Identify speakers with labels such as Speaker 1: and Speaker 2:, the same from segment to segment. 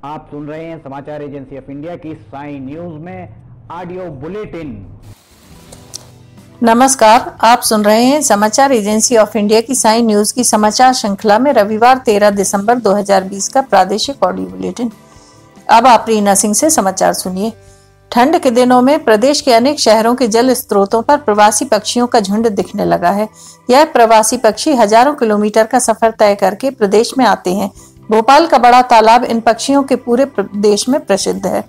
Speaker 1: आप सुन रहे हैं समाचार एजेंसी ऑफ इंडिया की साई न्यूज में ऑडियो बुलेटिन।
Speaker 2: नमस्कार, आप सुन रहे हैं समाचार एजेंसी ऑफ इंडिया की साई न्यूज की समाचार श्रृंखला में रविवार 13 दिसंबर 2020 का प्रादेशिक ऑडियो बुलेटिन। अब आप रीना सिंह से समाचार सुनिए। ठंड के दिनों में प्रदेश के अनेक शहरों के जल स्रोतों पर प्रवासी पक्षियों का झुंड दिखने लगा है। यह प्रवासी पक्षी हजारों किलोमीटर का सफर तय करके प्रदेश में आते हैं। भोपाल का बड़ा तालाब इन पक्षियों के पूरे देश में प्रसिद्ध है।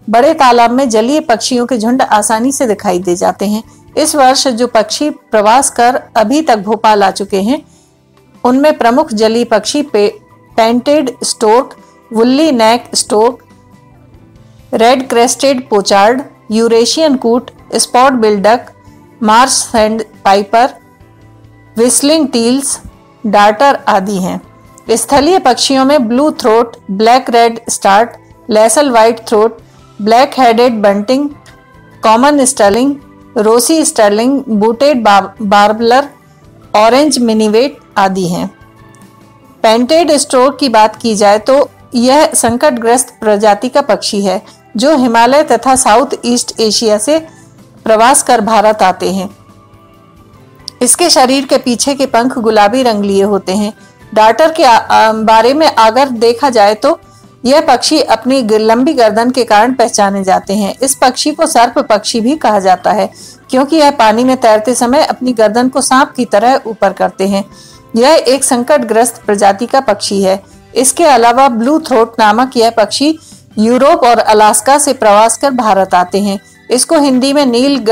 Speaker 2: बड़े तालाब में जलीय पक्षियों के झुंड आसानी से दिखाई दे जाते हैं। इस वर्ष जो पक्षी प्रवास कर अभी तक भोपाल आ चुके हैं, उनमें प्रमुख जलीय पक्षी painted stork, woolly neck stork, red crested pochard, Eurasian coot, spot billed duck, marsh sandpiper, whistling teals, darter आदि हैं। स्थलीय पक्षियों में bluethroat, black redstart, lesser whitethroat, black headed bunting, common starling, rosy starling, booted warbler, orange minivet आदि हैं। Painted Stork की बात की जाए तो यह संकटग्रस्त प्रजाति का पक्षी है जो हिमालय तथा साउथ ईस्ट एशिया से प्रवास कर भारत आते हैं। इसके शरीर के पीछे के पंख गुलाबी रंग लिए होते हैं। डार्टर के बारे में अगर देखा जाए तो यह पक्षी अपनी लंबी गर्दन के कारण पहचाने जाते हैं। इस पक्षी को सर्प पक्षी भी कहा जाता है क्योंकि यह पानी में तैरते समय अपनी गर्दन को सांप की तरह ऊपर करते हैं। यह एक संकटग्रस्त प्रजाति का पक्षी है। इसके अलावा ब्लू थ्रोट नामक यह पक्षी यूरोप और अलास्का से प्रवास कर भारत आते हैं। इसको हिंदी में नील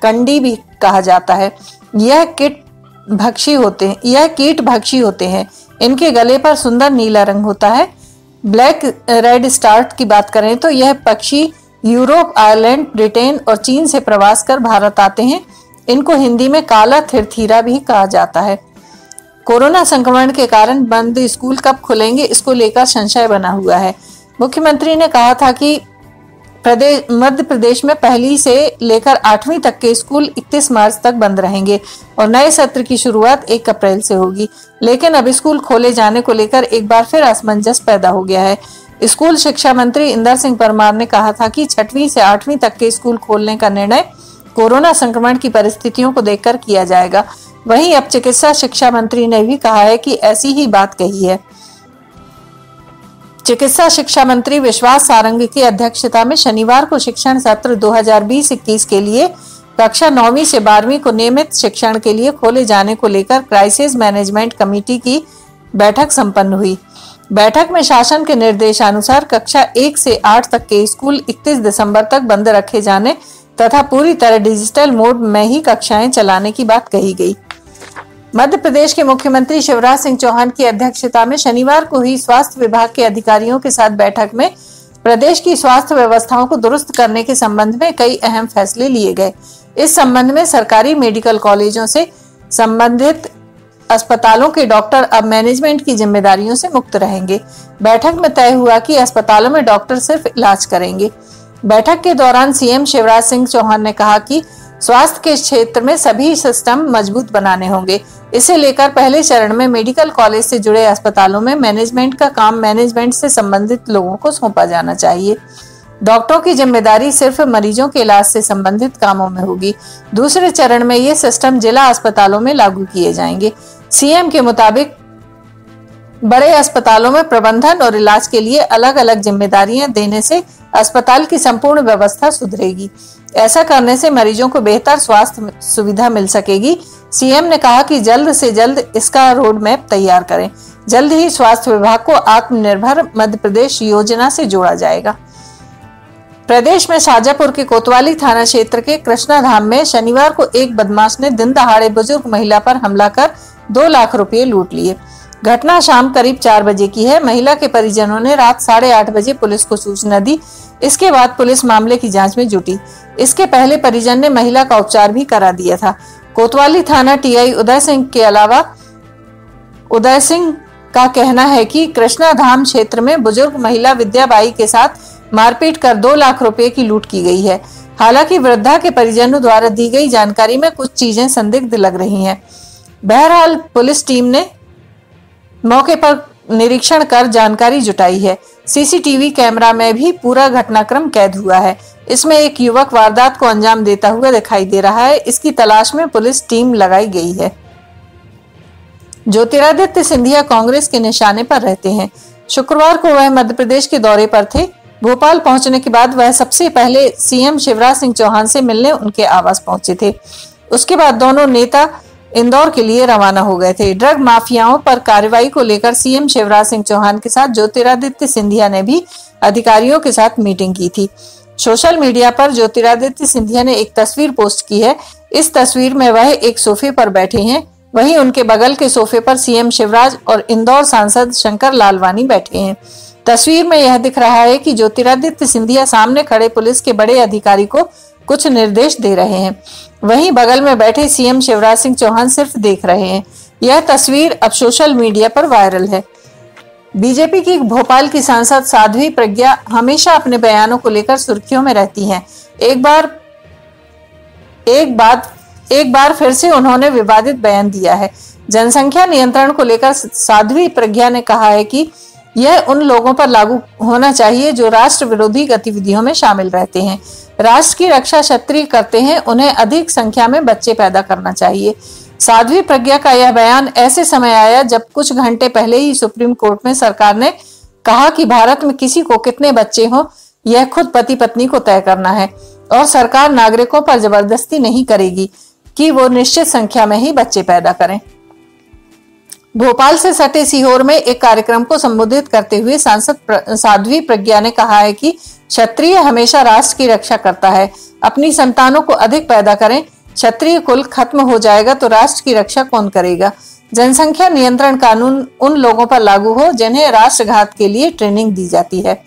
Speaker 2: कंडी भी कहा जाता है। यह कीट भक्षी होते हैं। इनके गले पर सुंदर नीला रंग होता है। ब्लैक रेड स्टार्ट की बात करें तो यह पक्षी यूरोप, आयरलैंड, ब्रिटेन और चीन से प्रवास कर भारत आते हैं। इनको हिंदी में काला थिरथीरा भी कहा जाता है। कोरोना संक्रमण के कारण बंद स्कूल कब खुलेंगे, इसको लेकर संशय बना हुआ है। मुख्यमंत्री ने कहा था कि मध्य प्रदेश में पहली से लेकर 8वीं तक के स्कूल 31 मार्च तक बंद रहेंगे और नए सत्र की शुरुआत 1 अप्रैल से होगी। लेकिन अब स्कूल खोले जाने को लेकर एक बार फिर असमंजस पैदा हो गया है। स्कूल शिक्षा मंत्री इंदर सिंह परमार ने कहा था कि 6वीं से 8वीं तक के स्कूल खोलने का निर्णय कोरोना संक्रमण की परिस्थितियों को देखकर किया जाएगा। वहीं अब चिकित्सा शिक्षा मंत्री ने भी कहा है कि ऐसी ही बात कही है। चिकित्सा शिक्षा मंत्री विश्वास सारंग की अध्यक्षता में शनिवार को शिक्षण सत्र 2020-21 के लिए कक्षा 9वीं से 12वीं को नियमित शिक्षण के लिए खोले जाने को लेकर क्राइसिस मैनेजमेंट कमेटी की बैठक संपन्न हुई। बैठक में शासन के निर्देशानुसार कक्षा 1 से 8 तक के स्कूल 31 दिसंबर तक बंद रखे जाने तथा पूरी तरह डिजिटल मोड में ही कक्षाएं चलाने की बात कही गई। मध्य प्रदेश के मुख्यमंत्री शिवराज सिंह चौहान की अध्यक्षता में शनिवार को हुई स्वास्थ्य विभाग के अधिकारियों के साथ बैठक में प्रदेश की स्वास्थ्य व्यवस्थाओं को दुरुस्त करने के संबंध में कई अहम फैसले लिए गए। इस संबंध में सरकारी मेडिकल कॉलेजों से संबंधित अस्पतालों के डॉक्टर अब मैनेजमेंट की जिम्मेदारियों से मुक्त रहेंगे। बैठक में तय हुआ कि अस्पतालों में डॉक्टर सिर्फ इलाज करेंगे। बैठक के दौरान सीएम शिवराज सिंह चौहान ने कहा कि स्वास्थ्य के क्षेत्र में सभी सिस्टम मजबूत बनाने होंगे। इसे लेकर पहले चरण में मेडिकल कॉलेज से जुड़े अस्पतालों में मैनेजमेंट का काम मैनेजमेंट से संबंधित लोगों को सौंपा जाना चाहिए। डॉक्टरों की जिम्मेदारी सिर्फ मरीजों के इलाज से संबंधित कामों में होगी। दूसरे चरण में ये सिस्टम जिला अस्पतालों में लागू किए जाएंगे। सीएम के मुताबिक बड़े अस्पतालों में प्रबंधन और इलाज के लिए अलग अलग जिम्मेदारियां देने से अस्पताल की संपूर्ण व्यवस्था सुधरेगी। ऐसा करने से मरीजों को बेहतर स्वास्थ्य सुविधा मिल सकेगी। सीएम ने कहा कि जल्द से जल्द इसका रोड मैप तैयार करें। जल्द ही स्वास्थ्य विभाग को आत्मनिर्भर मध्य प्रदेश योजना से जोड़ा जाएगा। प्रदेश में शाजापुर के कोतवाली थाना क्षेत्र के कृष्णा धाम में शनिवार को एक बदमाश ने दिन दहाड़े बुजुर्ग महिला पर हमला कर 2 लाख रुपए लूट लिए। घटना शाम करीब 4 बजे की है। महिला के परिजनों ने रात 8:30 बजे पुलिस को सूचना दी। इसके बाद पुलिस मामले की जांच में जुटी। इसके पहले परिजन ने महिला का उपचार भी करा दिया था। कोतवाली थाना टीआई उदय सिंह के अलावा उदय सिंह का कहना है कि कृष्णा धाम क्षेत्र में बुजुर्ग महिला विद्याबाई के साथ मारपीट कर 2 लाख रुपए की लूट की गई है। हालांकि वृद्धा के परिजनों द्वारा दी गई जानकारी में कुछ चीजें संदिग्ध लग रही हैं। बहरहाल पुलिस टीम ने मौके पर निरीक्षण कर जानकारी जुटाई है। सीसीटीवी कैमरा में भी पूरा घटनाक्रम कैद हुआ है। इसमें एक युवक वारदात को अंजाम देता हुआ दिखाई दे रहा है। इसकी तलाश में पुलिस टीम लगाई गई है। ज्योतिरादित्य सिंधिया कांग्रेस के निशाने पर रहते हैं। शुक्रवार को वह मध्य प्रदेश के दौरे पर थे। भोपाल पहुंचने के बाद वह सबसे पहले सीएम शिवराज सिंह चौहान से मिलने उनके आवास पहुंचे थे। उसके बाद दोनों नेता इंदौर के लिए रवाना हो गए थे। ड्रग माफियाओं पर कार्रवाई को लेकर सीएम शिवराज सिंह चौहान के साथ ज्योतिरादित्य सिंधिया ने भी अधिकारियों के साथ मीटिंग की थी। सोशल मीडिया पर ज्योतिरादित्य सिंधिया ने एक तस्वीर पोस्ट की है। इस तस्वीर में वह एक सोफे पर बैठे हैं, वहीं उनके बगल के सोफे पर सीएम शिवराज और इंदौर सांसद शंकर लालवानी बैठे हैं। तस्वीर में यह दिख रहा है कि ज्योतिरादित्य सिंधिया सामने खड़े पुलिस के बड़े अधिकारी को कुछ निर्देश दे रहे हैं, वहीं बगल में बैठे सीएम शिवराज सिंह चौहान सिर्फ देख रहे हैं। यह तस्वीर अब सोशल मीडिया पर वायरल है। बीजेपी की भोपाल की सांसद साध्वी प्रज्ञा हमेशा अपने बयानों को लेकर सुर्खियों में रहती हैं। एक बार फिर से उन्होंने विवादित बयान दिया है। जनसंख्या नियंत्रण को लेकर साध्वी प्रज्ञा ने कहा है कि यह उन लोगों पर लागू होना चाहिए जो राष्ट्र विरोधी गतिविधियों में शामिल रहते हैं, राष्ट्र की रक्षा क्षत्रिय करते हैं, उन्हें अधिक संख्या में बच्चे पैदा करना चाहिए। साध्वी प्रज्ञा का यह बयान ऐसे समय आया जब कुछ घंटे पहले ही सुप्रीम कोर्ट में सरकार ने कहा कि भारत में किसी को कितने बच्चे हों यह खुद पति पत्नी को तय करना है और सरकार नागरिकों पर जबरदस्ती नहीं करेगी कि वो निश्चित संख्या में ही बच्चे पैदा करें। भोपाल से सटे सीहोर में एक कार्यक्रम को संबोधित करते हुए सांसद साध्वी प्रज्ञा ने कहा है कि क्षत्रिय हमेशा राष्ट्र की रक्षा करता है, अपनी संतानों को अधिक पैदा करें। क्षत्रिय कुल खत्म हो जाएगा तो राष्ट्र की रक्षा कौन करेगा। जनसंख्या नियंत्रण कानून उन लोगों पर लागू हो जिन्हें राष्ट्रघात के लिए ट्रेनिंग दी जाती है।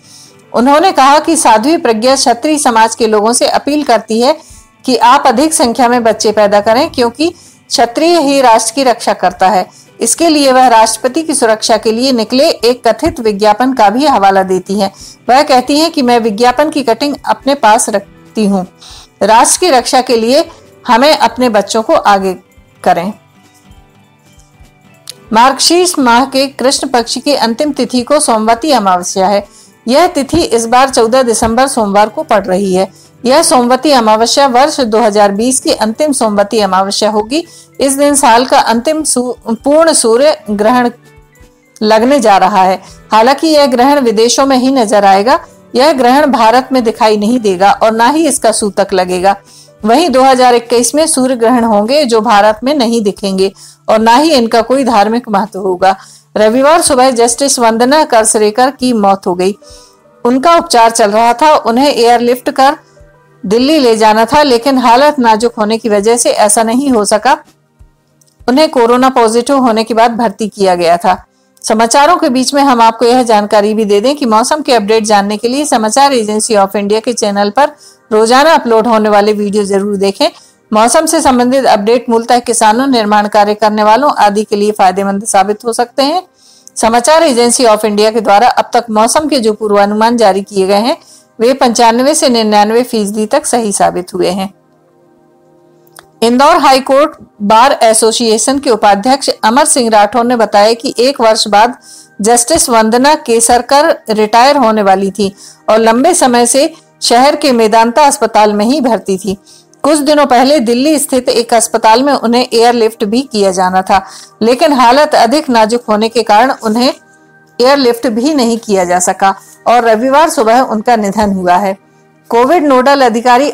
Speaker 2: उन्होंने कहा कि साध्वी प्रज्ञा क्षत्रिय समाज के लोगों से अपील करती है कि आप अधिक संख्या में बच्चे पैदा करें, क्योंकि क्षत्रिय ही राष्ट्र की रक्षा करता है। इसके लिए वह राष्ट्रपति की सुरक्षा के लिए निकले एक कथित विज्ञापन का भी हवाला देती हैं। वह कहती हैं कि मैं विज्ञापन की कटिंग अपने पास रखती हूँ, राष्ट्र की रक्षा के लिए हमें अपने बच्चों को आगे करें। मार्गशीर्ष माह के कृष्ण पक्ष की अंतिम तिथि को सोमवती अमावस्या है। यह तिथि इस बार 14 दिसंबर सोमवार को पड़ रही है। यह सोमवती अमावस्या वर्ष 2020 की अंतिम सोमवती अमावस्या होगी। इस दिन साल का अंतिम पूर्ण सूर्य ग्रहण लगने जा रहा है। हालांकि यह ग्रहण विदेशों में ही नजर आएगा। यह ग्रहण भारत में दिखाई नहीं देगा और ना ही इसका सूतक लगेगा। वहीं 2021 में सूर्य ग्रहण होंगे जो भारत में नहीं दिखेंगे और ना ही इनका कोई धार्मिक महत्व होगा। रविवार सुबह जस्टिस वंदना करसरेकर की मौत हो गई। उनका उपचार चल रहा था। उन्हें एयरलिफ्ट कर दिल्ली ले जाना था, लेकिन हालत नाजुक होने की वजह से ऐसा नहीं हो सका। उन्हें कोरोना पॉजिटिव होने के बाद भर्ती किया गया था। समाचारों के बीच में हम आपको यह जानकारी भी दे दें कि मौसम के अपडेट जानने के लिए समाचार एजेंसी ऑफ इंडिया के चैनल पर रोजाना अपलोड होने वाले वीडियो जरूर देखें। मौसम से संबंधित अपडेट मूलतः किसानों, निर्माण कार्य करने वालों आदि के लिए फायदेमंद साबित हो सकते हैं। समाचार एजेंसी ऑफ इंडिया के द्वारा अब तक मौसम के जो पूर्वानुमान जारी किए गए हैं वे 95 से 99% तक सही साबित हुए हैं। इंदौर हाईकोर्ट बार एसोसिएशन के उपाध्यक्ष अमर सिंह राठौर ने बताया कि 1 वर्ष बाद जस्टिस वंदना केसरकर रिटायर होने वाली थी और लंबे समय से शहर के मेदांता अस्पताल में ही भर्ती थी। कुछ दिनों पहले दिल्ली स्थित एक अस्पताल में उन्हें एयरलिफ्ट भी किया जाना था, लेकिन हालत अधिक नाजुक होने के कारण उन्हें एयरलिफ्ट भी नहीं किया जा सका और रविवार सुबह उनका निधन हुआ है। कोविड नोडल अधिकारी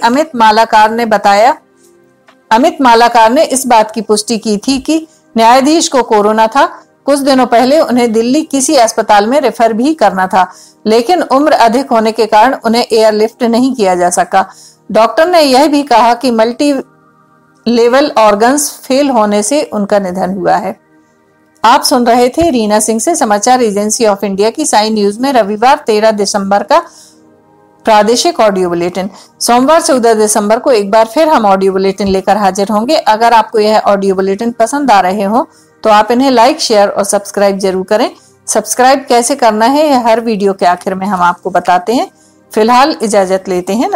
Speaker 2: अमित मालाकार ने इस बात की पुष्टि की थी कि न्यायाधीश को कोरोना था। कुछ दिनों पहले उन्हें दिल्ली किसी अस्पताल में रेफर भी करना था, लेकिन उम्र अधिक होने के कारण उन्हें एयरलिफ्ट नहीं किया जा सका। डॉक्टर ने यह भी कहा कि मल्टी लेवल ऑर्गन्स फेल होने से उनका निधन हुआ है। आप सुन रहे थे रीना सिंह से समाचार एजेंसी ऑफ इंडिया की साई न्यूज में रविवार 13 दिसंबर का प्रादेशिक ऑडियो बुलेटिन। सोमवार 14 दिसंबर को एक बार फिर हम ऑडियो बुलेटिन लेकर हाजिर होंगे। अगर आपको यह ऑडियो बुलेटिन पसंद आ रहे हो तो आप इन्हें लाइक, शेयर और सब्सक्राइब जरूर करें। सब्सक्राइब कैसे करना है यह हर वीडियो के आखिर में हम आपको बताते हैं। फिलहाल इजाजत लेते हैं।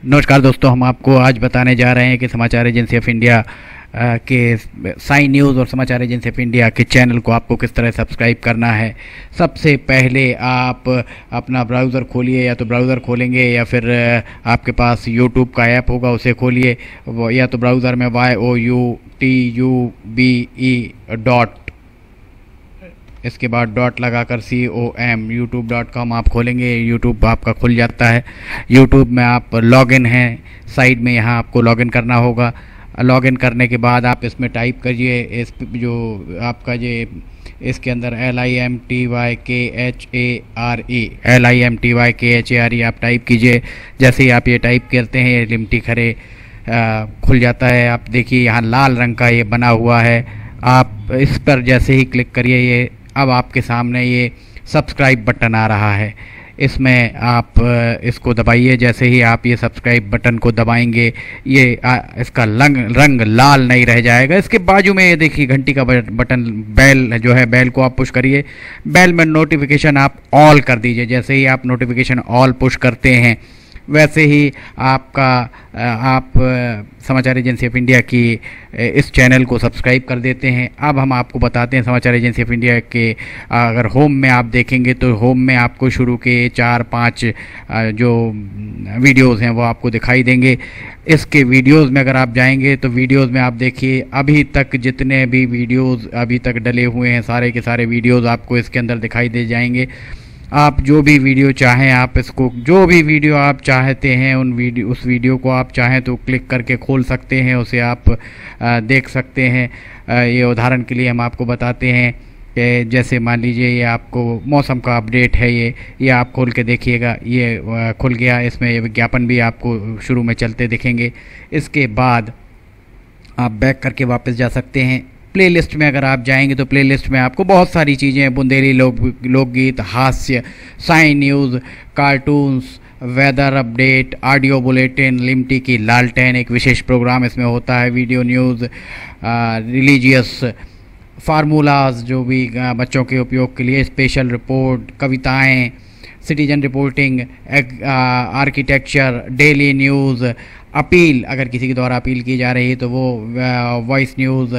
Speaker 2: नमस्कार
Speaker 1: दोस्तों, हम आपको आज बताने जा रहे हैं कि समाचार एजेंसी ऑफ इंडिया के साइन न्यूज़ और समाचार एजेंसी ऑफ इंडिया के चैनल को आपको किस तरह सब्सक्राइब करना है। सबसे पहले आप अपना ब्राउज़र खोलिए, या तो ब्राउज़र खोलेंगे या फिर आपके पास यूट्यूब का ऐप होगा उसे खोलिए, या तो ब्राउज़र में youtube इसके बाद डॉट लगाकर com youtube.com आप खोलेंगे। यूट्यूब आपका खुल जाता है। यूट्यूब में आप लॉगिन हैं, साइड में यहाँ आपको लॉगिन करना होगा। लॉगिन करने के बाद आप इसमें टाइप करिए, इस जो आपका ये इसके अंदर LIMTYKHARE आप टाइप कीजिए। जैसे ही आप ये टाइप करते हैं, लिमटी खरे खुल जाता है। आप देखिए यहाँ लाल रंग का ये बना हुआ है, आप इस पर जैसे ही क्लिक करिए, ये अब आपके सामने ये सब्सक्राइब बटन आ रहा है। इसमें आप इसको दबाइए। जैसे ही आप ये सब्सक्राइब बटन को दबाएंगे, ये इसका रंग लाल नहीं रह जाएगा। इसके बाजू में ये देखिए घंटी का बटन, बेल जो है, बेल को आप पुश करिए। बेल में नोटिफिकेशन आप ऑल कर दीजिए। जैसे ही आप नोटिफिकेशन ऑल पुश करते हैं, वैसे ही आप समाचार एजेंसी ऑफ इंडिया की इस चैनल को सब्सक्राइब कर देते हैं। अब हम आपको बताते हैं समाचार एजेंसी ऑफ इंडिया के अगर होम में आप देखेंगे तो होम में आपको शुरू के 4-5 जो वीडियोज़ हैं वो आपको दिखाई देंगे। इसके वीडियोज़ में अगर आप जाएंगे तो वीडियोज़ में आप देखिए अभी तक जितने भी वीडियोज़ अभी तक डले हुए हैं, सारे के सारे वीडियोज़ आपको इसके अंदर दिखाई दे जाएंगे। आप जो भी वीडियो चाहें, आप इसको जो भी वीडियो आप चाहते हैं उस वीडियो को आप चाहें तो क्लिक करके खोल सकते हैं, उसे आप देख सकते हैं। ये उदाहरण के लिए हम आपको बताते हैं कि जैसे मान लीजिए ये आपको मौसम का अपडेट है, ये आप खोल के देखिएगा, ये खुल गया। इसमें ये विज्ञापन भी आपको शुरू में चलते दिखेंगे। इसके बाद आप बैक करके वापस जा सकते हैं। प्लेलिस्ट में अगर आप जाएंगे तो प्लेलिस्ट में आपको बहुत सारी चीज़ें, बुंदेली लोकगीत, हास्य, cine news, cartoons, weather update, audio bulletin, Limti की लालटेन एक विशेष प्रोग्राम इसमें होता है, वीडियो न्यूज़, रिलीजियस फार्मूलाज जो भी बच्चों के उपयोग के लिए, स्पेशल रिपोर्ट, कविताएं, citizen reporting, architecture, daily news, appeal अगर किसी के द्वारा अपील की जा रही है तो वो, वॉइस न्यूज़,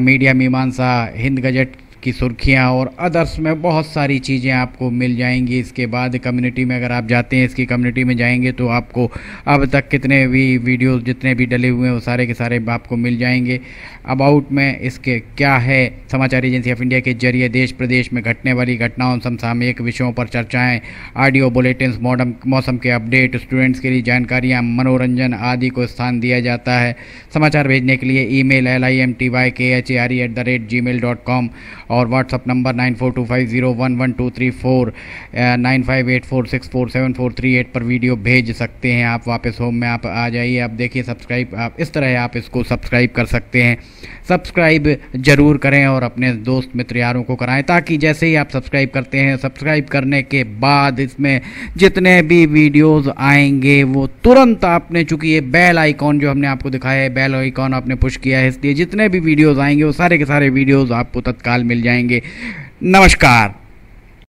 Speaker 1: मीडिया मीमांसा, हिंद गजट की सुर्खियां और अदर्स में बहुत सारी चीज़ें आपको मिल जाएंगी। इसके बाद कम्युनिटी में अगर आप जाते हैं, इसकी कम्युनिटी में जाएंगे तो आपको अब तक कितने भी वीडियोस जितने भी डले हुए हैं वो सारे के सारे आपको मिल जाएंगे। अबाउट में इसके क्या है, समाचार एजेंसी ऑफ इंडिया के जरिए देश प्रदेश में घटने वाली घटनाओं, समसामयिक विषयों पर चर्चाएँ, ऑडियो बुलेटिन्स, मौसम के अपडेट, स्टूडेंट्स के लिए जानकारियाँ, मनोरंजन आदि को स्थान दिया जाता है। समाचार भेजने के लिए ईमेल LIMTYKHARE@gmail.com और व्हाट्सअप नंबर 9425011234 9584647438 पर वीडियो भेज सकते हैं। आप वापस होम में आप आ जाइए। आप देखिए सब्सक्राइब, आप इस तरह आप इसको सब्सक्राइब कर सकते हैं। सब्सक्राइब ज़रूर करें और अपने दोस्त मित्र यारों को कराएं, ताकि जैसे ही आप सब्सक्राइब करते हैं, सब्सक्राइब करने के बाद इसमें जितने भी वीडियोज़ आएंगे वो तुरंत आपने, चूँकि ये बेल आइकॉन जो हमने आपको दिखाया है, बेल आइकॉन आपने पुश किया है, इसलिए जितने भी वीडियोज़ आएंगे वो सारे के सारे वीडियोज़ आपको तत्काल मिल जाएंगे। नमस्कार।